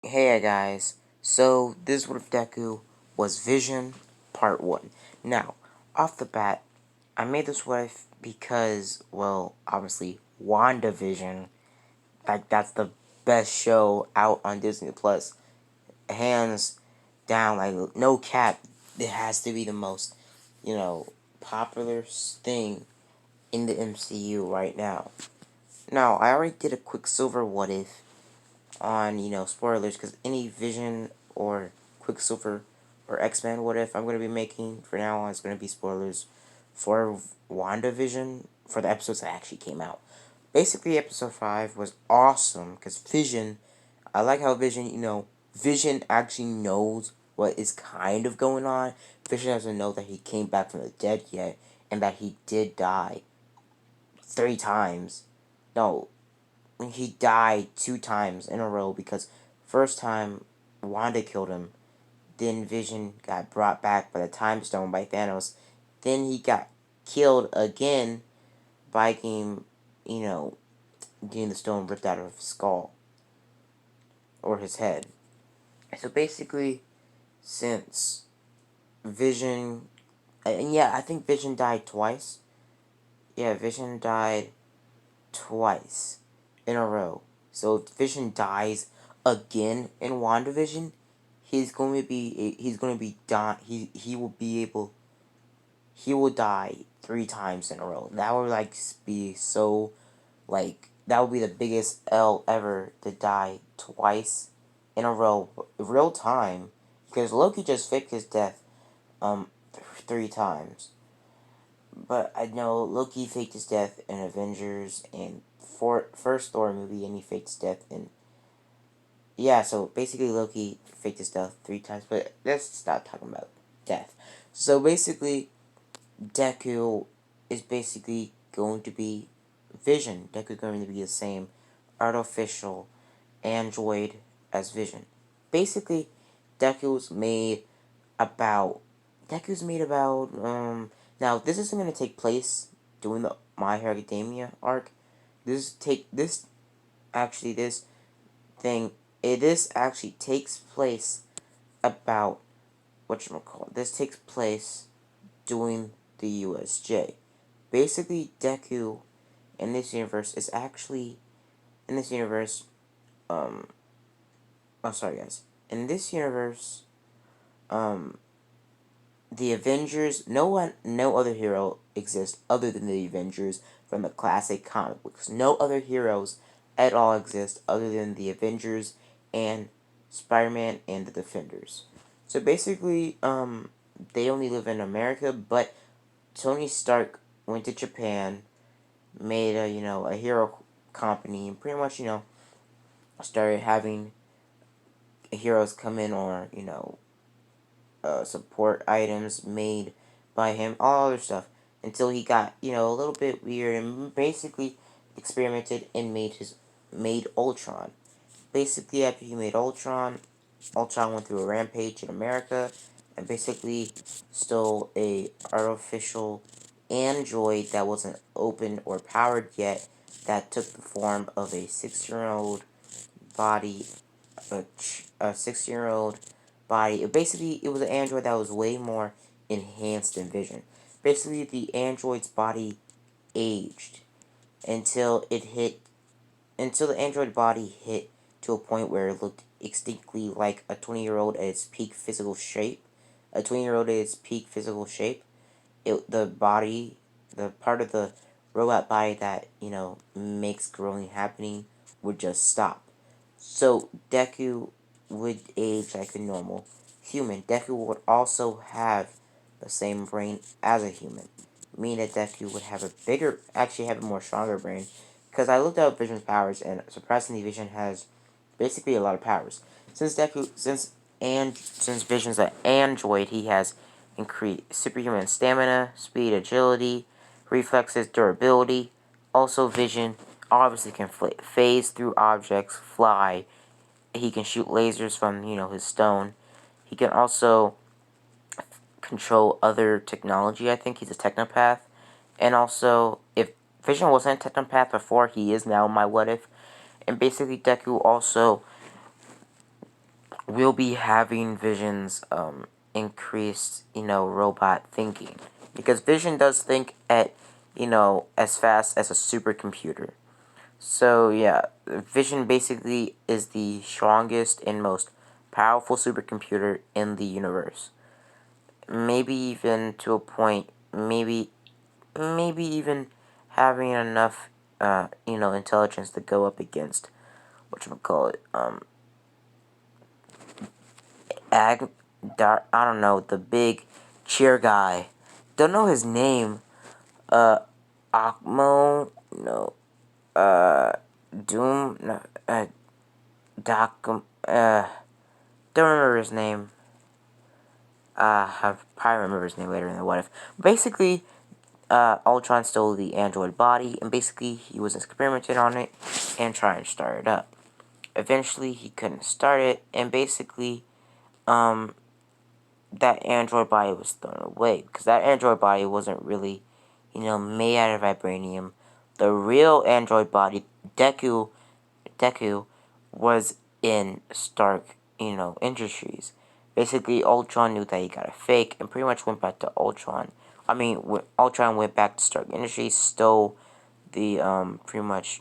Hey guys, so this What If Deku was Vision Part 1. Now, off the bat, I made this What If because, well, obviously, WandaVision, that's the best show out on Disney Plus. Hands down, like, no cap, it has to be the most, you know, popular thing in the MCU right now. Now, I already did a Quicksilver What If, on, spoilers, because any Vision or Quicksilver or X-Men what if I'm going to be making for now on is going to be spoilers for WandaVision for the episodes that actually came out. Basically, episode 5 was awesome because Vision, I like how Vision, Vision actually knows what is kind of going on. Vision doesn't know that he came back from the dead yet and that he did die 3 times. No, he died 2 times in a row because first time Wanda killed him, then Vision got brought back by the Time Stone by Thanos, then he got killed again by getting the stone ripped out of his skull or his head. So basically, since Vision, and yeah, I think Vision died twice. Yeah, Vision died twice in a row. So if Vision dies again in WandaVision, he will die 3 times in a row. That would be so, that would be the biggest L ever to die twice in a row, real time, because Loki just faked his death 3 times. But I know Loki faked his death in Avengers and first Thor movie, and he faked his death in. Yeah, so basically Loki faked his death 3 times, but let's stop talking about death. So basically, Deku is basically going to be Vision. Deku is going to be the same artificial android as Vision. Basically, Deku's made about Deku's made about now this isn't gonna take place during the My Hero Academia arc. This actually this thing this actually takes place about whatchamacallit. This takes place during the USJ. Basically Deku in this universe is actually in this universe oh sorry guys. In this universe um the Avengers, no other hero exists other than the Avengers from the classic comic books. No other heroes at all exist other than the Avengers and Spider-Man and the Defenders. So basically, they only live in America, but Tony Stark went to Japan, made a hero company, and pretty much, started having heroes come in or, support items made by him, all other stuff, until he got a little bit weird and basically experimented and made Ultron. Basically, after he made Ultron, Ultron went through a rampage in America and basically stole a artificial android that wasn't open or powered yet that took the form of a 6-year-old body a 6-year-old body. It was an android that was way more enhanced in vision. Basically, the android's body aged until it hit until the android body hit to a point where it looked distinctly like a 20-year-old at its peak physical shape. A 20-year-old at its peak physical shape. The part of the robot body that makes growing happening would just stop. So Deku would age like a normal human. Deku would also have the same brain as a human, meaning that Deku would have actually have a more stronger brain. Because I looked up Vision's powers, and surprisingly, Vision has basically a lot of powers. Since Vision's an android, he has increased superhuman stamina, speed, agility, reflexes, durability. Also, Vision obviously can phase through objects, fly. He can shoot lasers from his stone. He can also control other technology. I think he's a technopath, and also if Vision wasn't a technopath before, he is now my what if. And basically, Deku also we'll be having Vision's increased, robot thinking. Because Vision does think at, as fast as a supercomputer. So yeah, Vision basically is the strongest and most powerful supercomputer in the universe. Maybe even to a point, maybe even having enough, intelligence to go up against whatchamacallit, Ag, I don't know, the big cheer guy. Don't know his name. Akmo, no, Doom, no, Doc, don't remember his name. I'll probably remember his name later in the what if. Basically, Ultron stole the android body, and basically he was experimenting on it and trying to start it up. Eventually, he couldn't start it, and basically, that android body was thrown away because that android body wasn't really, made out of vibranium. The real android body, Deku, was in Stark, Industries. Basically, Ultron knew that he got a fake and pretty much went back to Ultron. I mean, when Ultron went back to Stark Industries, stole the pretty much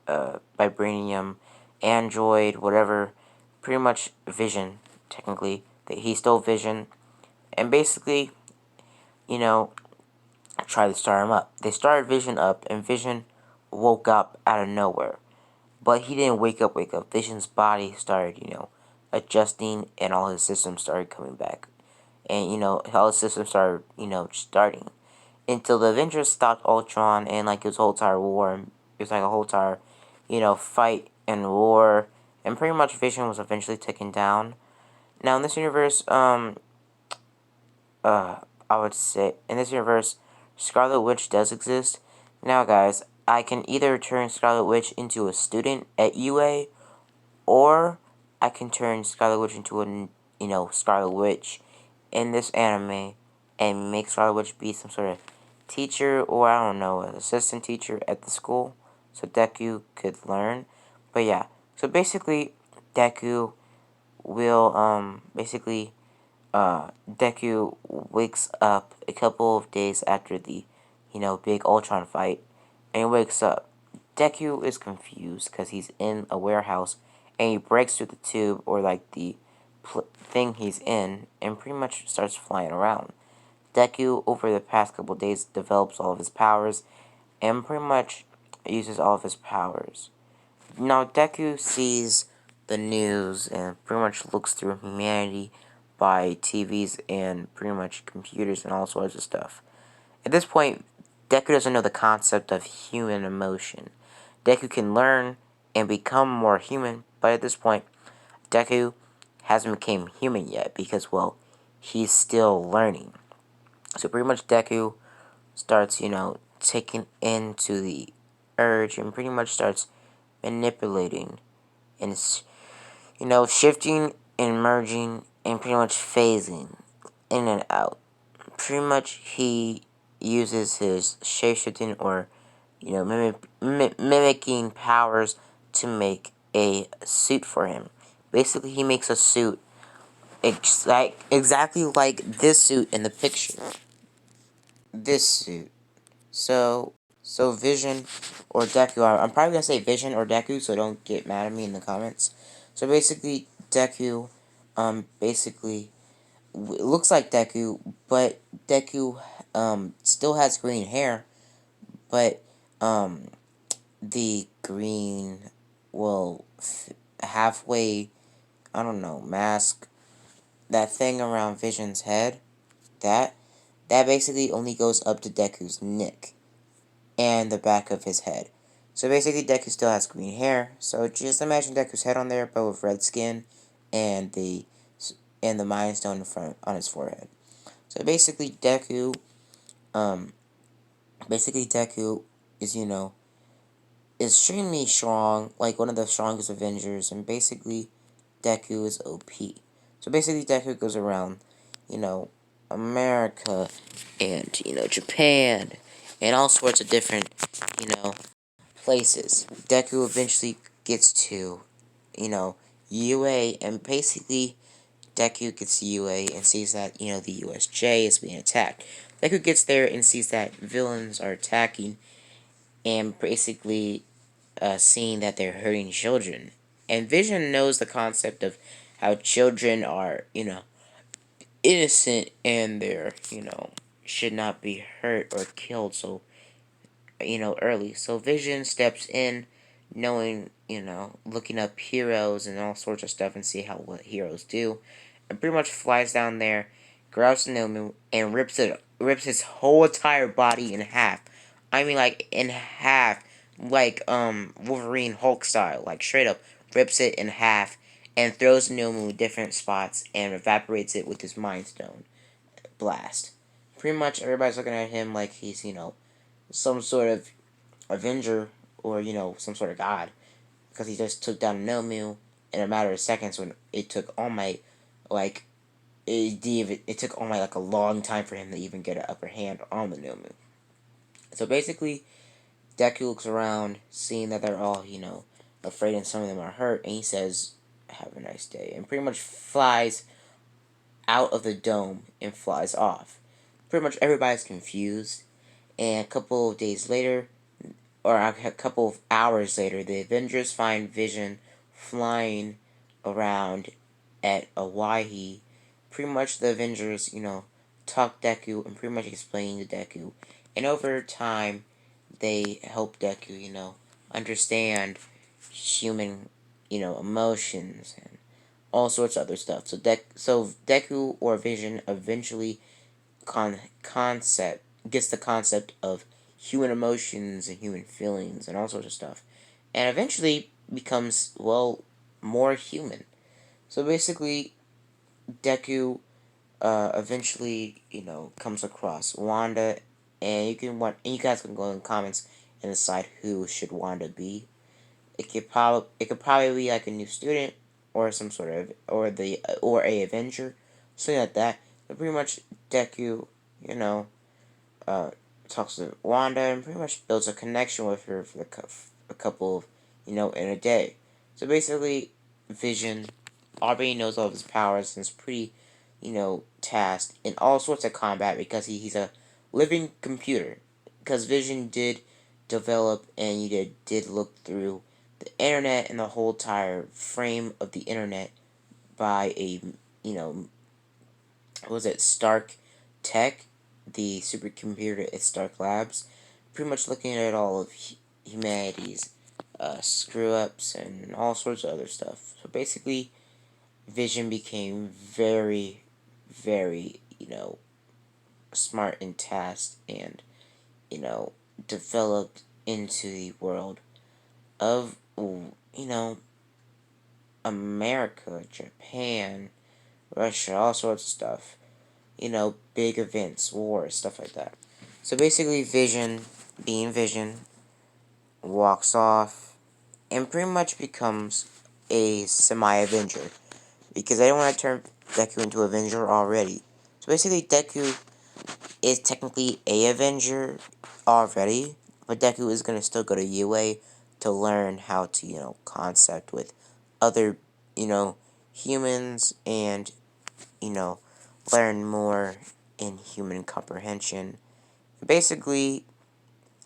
vibranium, android, whatever, pretty much Vision, technically. That he stole Vision, and basically, you know, tried to start him up. They started Vision up, and Vision woke up out of nowhere. But he didn't wake up. Vision's body started, adjusting, and all his systems started coming back. And, all his systems started, starting. Until the Avengers stopped Ultron, and, like, it was a whole entire war. It was like a whole entire, fight and war. And pretty much Vision was eventually taken down. Now, in this universe, I would say, in this universe, Scarlet Witch does exist. Now, guys, I can either turn Scarlet Witch into a student at UA, or I can turn Scarlet Witch into a, Scarlet Witch in this anime, and make Scarlet Witch be some sort of teacher, or I don't know, an assistant teacher at the school, so Deku could learn. But yeah, so basically, Deku will, Deku wakes up a couple of days after the, big Ultron fight, and he wakes up. Deku is confused because he's in a warehouse, and he breaks through the tube, or like the thing he's in, and pretty much starts flying around. Deku, over the past couple of days, develops all of his powers, and pretty much uses all of his powers. Now, Deku sees the news and pretty much looks through humanity by TVs and pretty much computers and all sorts of stuff. At this point, Deku doesn't know the concept of human emotion. Deku can learn and become more human, but at this point, Deku hasn't become human yet because, well, he's still learning. So pretty much Deku starts, taking into the urge and pretty much starts manipulating and, shifting and merging and pretty much phasing in and out. Pretty much he uses his shapeshifting, or, mimicking powers to make a suit for him. Basically, he makes a suit exactly like this suit in the picture. This suit. So Vision or Deku, I'm probably gonna say Vision or Deku, so don't get mad at me in the comments. So basically, Deku, basically, it looks like Deku, but Deku, still has green hair, but, the green, well, halfway, I don't know, mask, that thing around Vision's head, that, that basically only goes up to Deku's neck and the back of his head. So basically, Deku still has green hair. So just imagine Deku's head on there, but with red skin, and the Mind Stone in front on his forehead. So um, basically Deku is, is extremely strong, like one of the strongest Avengers, and basically Deku is OP. So basically, Deku goes around, you know, America and, Japan and all sorts of different, you know, places. Deku eventually gets to, you know, UA, and basically Deku gets UA and sees that, the USJ is being attacked. Deku gets there and sees that villains are attacking, and basically seeing that they're hurting children. And Vision knows the concept of how children are, innocent and they're, should not be hurt or killed so, early. So Vision steps in knowing, looking up heroes and all sorts of stuff and see how what heroes do. And pretty much flies down there, grabs the Nomu and rips his whole entire body in half. I mean like in half. Like Wolverine Hulk style, like straight up rips it in half and throws the Nomu in different spots and evaporates it with his Mind Stone blast. Pretty much everybody's looking at him like he's, some sort of Avenger or, some sort of god. Because he just took down Nomu in a matter of seconds when it took All Might, like, it took All Might like a long time for him to even get an upper hand on the Nomu. So basically, Deku looks around, seeing that they're all, afraid and some of them are hurt, and he says, "Have a nice day," and pretty much flies out of the dome and flies off. Pretty much everybody's confused, and a couple of days later, or a couple of hours later, the Avengers find Vision flying around at Awahi. Pretty much the Avengers, talk Deku and pretty much explain to Deku. And over time, they help Deku, understand human, emotions and all sorts of other stuff. So Deku or Vision eventually concept gets the concept of human emotions and human feelings and all sorts of stuff, and eventually becomes more human. So basically, Deku eventually comes across Wanda, and you guys can go in the comments and decide who should Wanda be. It could probably be like a new student or some sort of or a Avenger, something like that. But pretty much Deku, you know, uh, talks to Wanda and pretty much builds a connection with her for a couple of, in a day. So basically, Vision already knows all of his powers and is pretty, tasked in all sorts of combat because he's a living computer. Because Vision did develop and he did look through the internet and the whole entire frame of the internet by a, what was it, Stark Tech, the supercomputer at Stark Labs, pretty much looking at all of humanity's screw ups and all sorts of other stuff. So basically, Vision became very, very, smart and tasked and, developed into the world of, America, Japan, Russia, all sorts of stuff. Big events, wars, stuff like that. So basically, Vision, being Vision, walks off and pretty much becomes a semi-Avenger. Because I don't want to turn Deku into Avenger already. So basically, Deku is technically a Avenger already, but Deku is going to still go to UA to learn how to, concept with other, humans and, you know, learn more in human comprehension. Basically,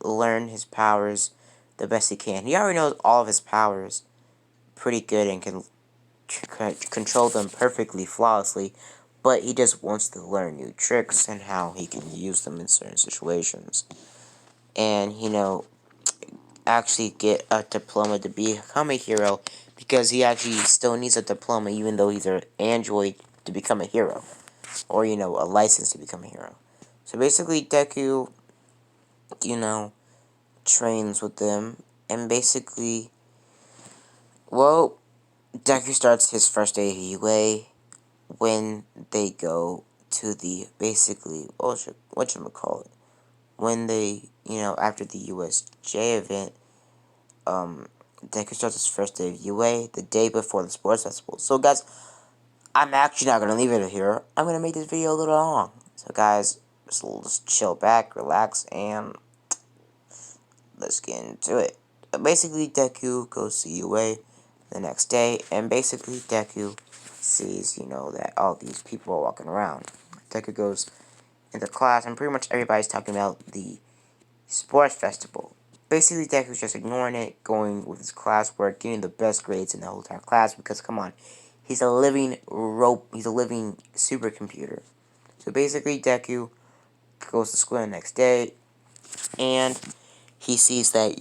learn his powers the best he can. He already knows all of his powers pretty good and can control them perfectly, flawlessly, but he just wants to learn new tricks and how he can use them in certain situations. And, actually get a diploma to become a hero because he actually still needs a diploma even though he's an android to become a hero. Or, a license to become a hero. So basically, Deku, trains with them, and basically, Deku starts his first day of UA when they go to the, basically, whatchamacallit, when they, after the USJ event, Deku starts his first day of UA the day before the sports festival. So, guys, I'm actually not going to leave it here. I'm going to make this video a little long. So, guys, just chill back, relax, and let's get into it. Basically, Deku goes to UA the next day, and basically Deku sees, that all these people are walking around. Deku goes into class, and pretty much everybody's talking about the sports festival. Basically, Deku's just ignoring it, going with his classwork, getting the best grades in the whole entire class, because, come on, he's a living he's a living supercomputer. So basically, Deku goes to school the next day, and he sees that,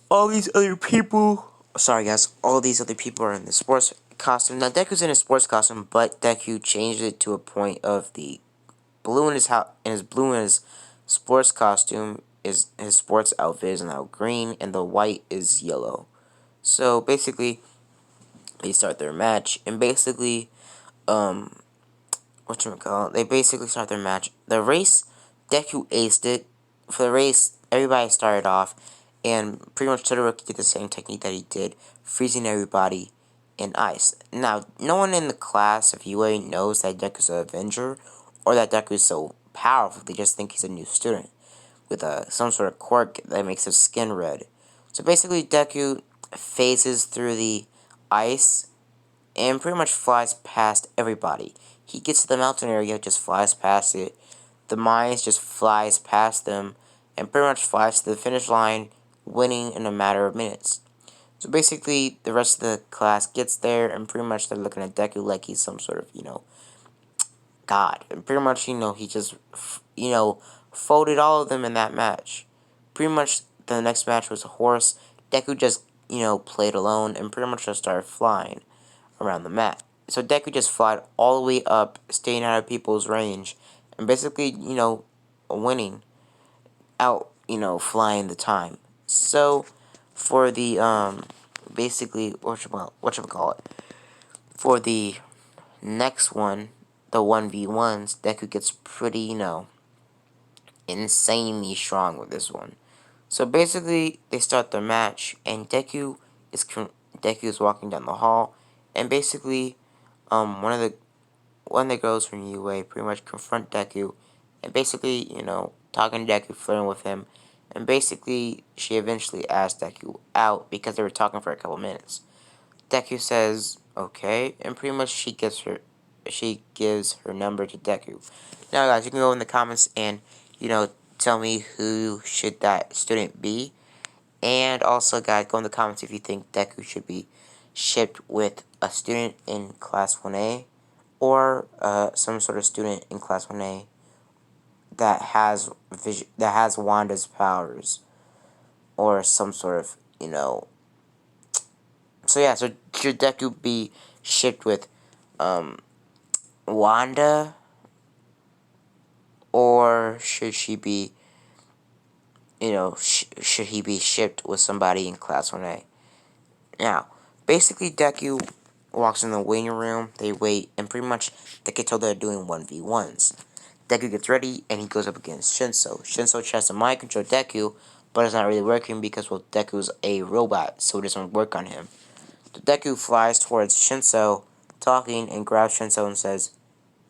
all these other people, sorry guys, all these other people are in the sports costume. Now, Deku's in a sports costume, but Deku changed it to a point of the blue in his blue in his sports costume is his sports outfit is now green, and the white is yellow. So basically, they start their match, and basically, um, whatchamacallit, they basically start their match. The race, Deku aced it. For the race, everybody started off, and pretty much Todoroki did the same technique that he did, freezing everybody in ice. Now, no one in the class of UA knows that Deku's an Avenger, or that Deku's so powerful. They just think he's a new student, with some sort of quirk that makes his skin red. So basically, Deku phases through the ice, and pretty much flies past everybody. He gets to the mountain area, just flies past it. The mines just flies past them, and pretty much flies to the finish line, winning in a matter of minutes. So basically, the rest of the class gets there, and pretty much they're looking at Deku like he's some sort of, god. And pretty much, he just, folded all of them in that match. Pretty much, the next match was a horse. Deku just, played alone, and pretty much just started flying around the map. So Deku just flied all the way up, staying out of people's range, and basically, winning out, flying the time. So, for the, basically, whatchamacallit, for the next one, the 1v1s, Deku gets pretty, insanely strong with this one. So basically, they start their match, and Deku is walking down the hall, and basically, one of the girls from UA pretty much confront Deku, and basically, talking to Deku, flirting with him, and basically, she eventually asked Deku out because they were talking for a couple minutes. Deku says okay, and pretty much she gives her number to Deku. Now, guys, you can go in the comments and tell me who should that student be, and also, guys, go in the comments if you think Deku should be shipped with a student in Class 1A, or some sort of student in Class 1A that has Wanda's powers, or some sort of, So yeah, so should Deku be shipped with Wanda, or should she be, should he be shipped with somebody in Class 1A? Now, basically, Deku walks in the waiting room, they wait, and pretty much they get told they're doing 1v1s. Deku gets ready, and he goes up against Shinso. Shinso tries to mind control Deku, but it's not really working because, well, Deku's a robot, so it doesn't work on him. So Deku flies towards Shinso, talking, and grabs Shinso and says,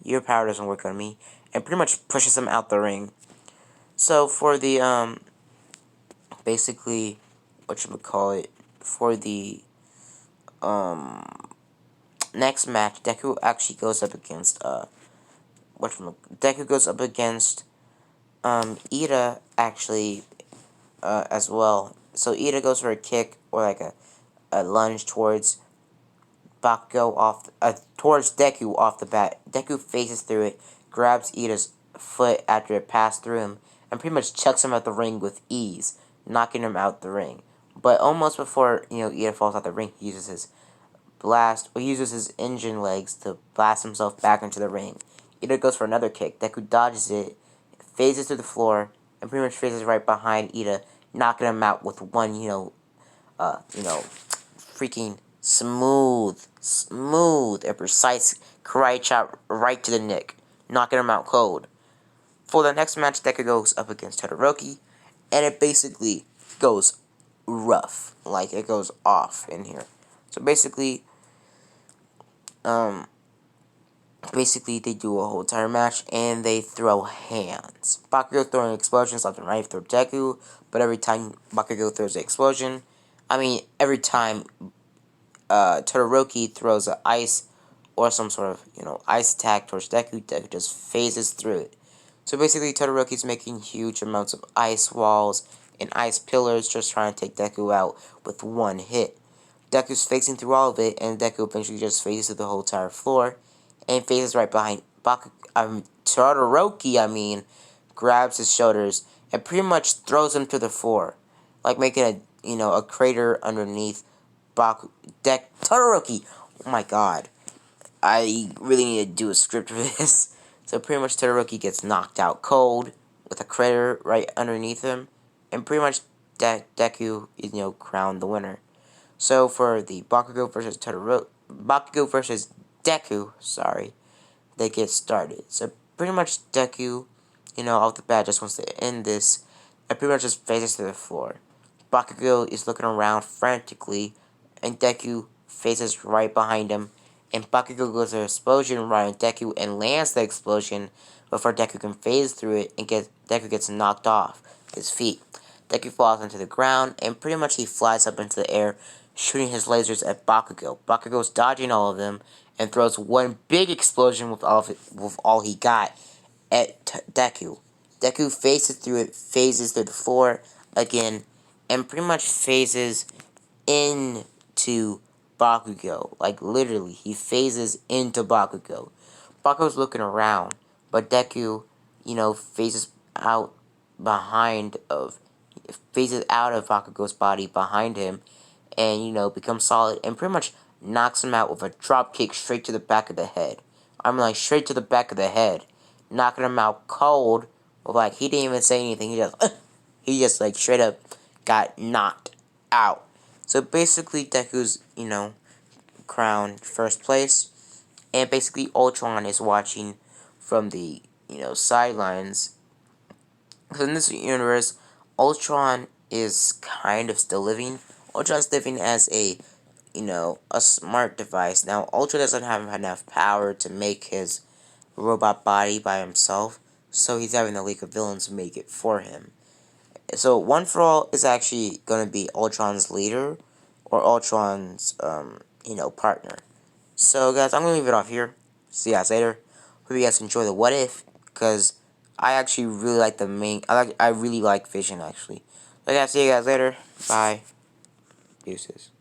"Your power doesn't work on me," and pretty much pushes him out the ring. So for the, basically, whatchamacallit, for the, next match, Deku actually goes up against, Deku goes up against, Ida, actually, as well. So Ida goes for a kick, or like a lunge towards towards Deku off the bat. Deku faces through it, grabs Ida's foot after it passed through him, and pretty much chucks him out the ring with ease, knocking him out the ring. But almost before, Ida falls out the ring, he uses his engine legs to blast himself back into the ring. Ida goes for another kick. Deku dodges it, phases to the floor, and pretty much phases right behind Ida, knocking him out with one, freaking smooth and precise karate chop right to the neck, knocking him out cold. For the next match, Deku goes up against Todoroki, and it basically goes rough, like it goes off in here. So basically, they do a whole entire match, and they throw hands. Bakugo throwing explosions left and right through Deku, but every time Bakugo throws an explosion, every time Todoroki throws an ice or some sort of, ice attack towards Deku. Deku just phases through it. So basically, Todoroki's making huge amounts of ice walls and ice pillars, just trying to take Deku out with one hit. Deku's phasing through all of it, and Deku eventually just phases through the whole entire floor, and phases right behind Todoroki, grabs his shoulders and pretty much throws him to the floor, like making a crater underneath Todoroki. Oh my god. I really need to do a script for this. So pretty much Todoroki gets knocked out cold with a crater right underneath him, and pretty much Deku is crowned the winner. So for the Bakugo versus Deku, sorry, they get started. So pretty much Deku, off the bat just wants to end this, and pretty much just faces to the floor. Bakugo is looking around frantically, and Deku faces right behind him, and Bakugo goes to an explosion right on Deku and lands the explosion before Deku can phase through it, and Deku gets knocked off his feet. Deku falls onto the ground, and pretty much he flies up into the air, shooting his lasers at Bakugo. Bakugo's dodging all of them, and throws one big explosion with all he got at Deku. Deku phases through the floor again, and pretty much phases into Bakugo. Like, literally, he phases into Bakugo. Bakugo's looking around, but Deku, phases out phases out of Bakugo's body behind him, and, becomes solid, and pretty much knocks him out with a drop kick straight to the back of the head. Like, straight to the back of the head. Knocking him out cold, like, he didn't even say anything, he just, like, straight up got knocked out. So basically, Deku's, crowned first place, and basically Ultron is watching from the, sidelines. So in this universe, Ultron is kind of still living. Ultron's living as a smart device. Now, Ultron doesn't have enough power to make his robot body by himself, so he's having the League of Villains make it for him. So One For All is actually going to be Ultron's leader, or Ultron's, partner. So guys, I'm going to leave it off here. See you guys later. Hope you guys enjoy the What If, because I actually really like I really like Vision, actually. So guys, see you guys later. Bye. Deuces.